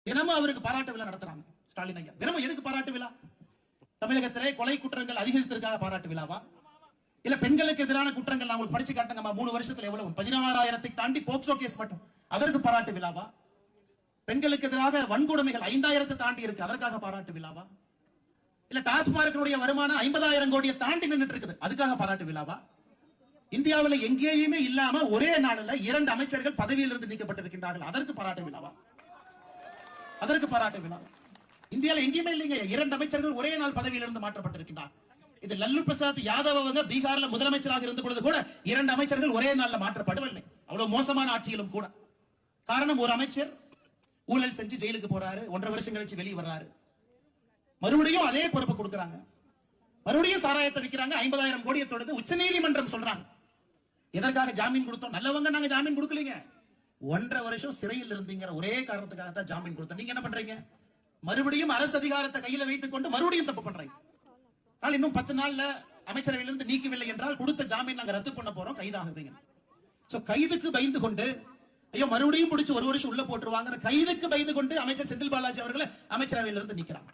தினமும் அவருக்கு பாராட்டு விழா நடத்துறாங்க ஸ்டாலின் ஐயா. தினமும் எதுக்கு பாராட்டு விழா? தமிழகத்திலே கொலை குற்றங்கள் அதிகரித்திருக்காக பாராட்டு விழாவா? இல்ல பெண்களுக்கு எதிரான குற்றங்கள் நாங்கள் படிச்சு காட்டுங்க 3 வருஷத்துல எவ்வளவு 16,000 தாண்டி போக்சோ கேஸ் மட்டும், அதற்கு பாராட்டு விழாவா? பெண்களுக்கு எதிராக வன்கொடுமைகள் 5,000 தாண்டி இருக்கு, அதற்காக பாராட்டு விழாவா? இல்ல டாஸ்மார்க்கினுடைய வருமானம் 50,000 கோடியை தாண்டி நின்றுட்டு இருக்குது, அதுக்காக பாராட்டு விழாவா? இந்தியாவில் எங்கேயுமே இல்லாம ஒரே நாளில் 2 அமைச்சர்கள் பதவியிலிருந்து நீக்கப்பட்டிருக்கின்றார்கள், அதற்கு பாராட்டு விழாவா? அதற்கு பாராட்டு விழா. இந்தியாவில் எங்கேயுமே இல்லைங்க, 2 அமைச்சர்கள் ஒரே நாள் பதவியிலிருந்து மாற்றப்பட்டிருக்கின்றார். இது லல்லு பிரசாத் யாதவ் அவங்க பீகார்ல முதலமைச்சராக இருந்த பொழுது கூட 2 அமைச்சர்கள் ஒரே நாள்ல மாற்றப்படவில்லை, அவ்வளவு மோசமான ஆட்சியிலும் கூட. காரணம், ஒரு அமைச்சர் ஊழல் செஞ்சு ஜெயிலுக்கு போறாரு, 1.5 வருஷம் கழிச்சு வெளியே வர்றாரு, மறுபடியும் அதே பொறுப்பு கொடுக்கறாங்க, மறுபடியும் சாராயத்தை விற்கிறாங்க, 50,000 கோடியை தொடுத்து உச்சநீதிமன்றம் சொல்றாங்க. எதற்காக ஜாமீன் கொடுத்தோம்? நல்லவங்க நாங்க ஜாமீன் கொடுக்கலீங்க, 1.5 வருஷம் சிறையில் இருந்தீங்க ஒரே காரணத்துக்காக தான் ஜாமீன் கொடுத்தோம். நீங்க என்ன பண்றீங்க? மறுபடியும் அரசு அதிகாரத்தை கையில வைத்துக் கொண்டு மறுபடியும் தப்பு பண்றீங்க. இன்னும் 10 நாள்ல அமைச்சரவையிலிருந்து நீக்கவில்லை என்றால் கொடுத்த ஜாமீன் நாங்க ரத்து பண்ண போறோம், கைதாகுவீங்க. கைதுக்கு பயந்து கொண்டு ஐயோ மறுபடியும் பிடிச்சு 1 வருஷம் உள்ள போட்டுருவாங்க, கைதுக்கு பயந்து கொண்டு அமைச்சர் செந்தில் பாலாஜி அவர்களை அமைச்சரவையிலிருந்து நீக்கிறாங்க.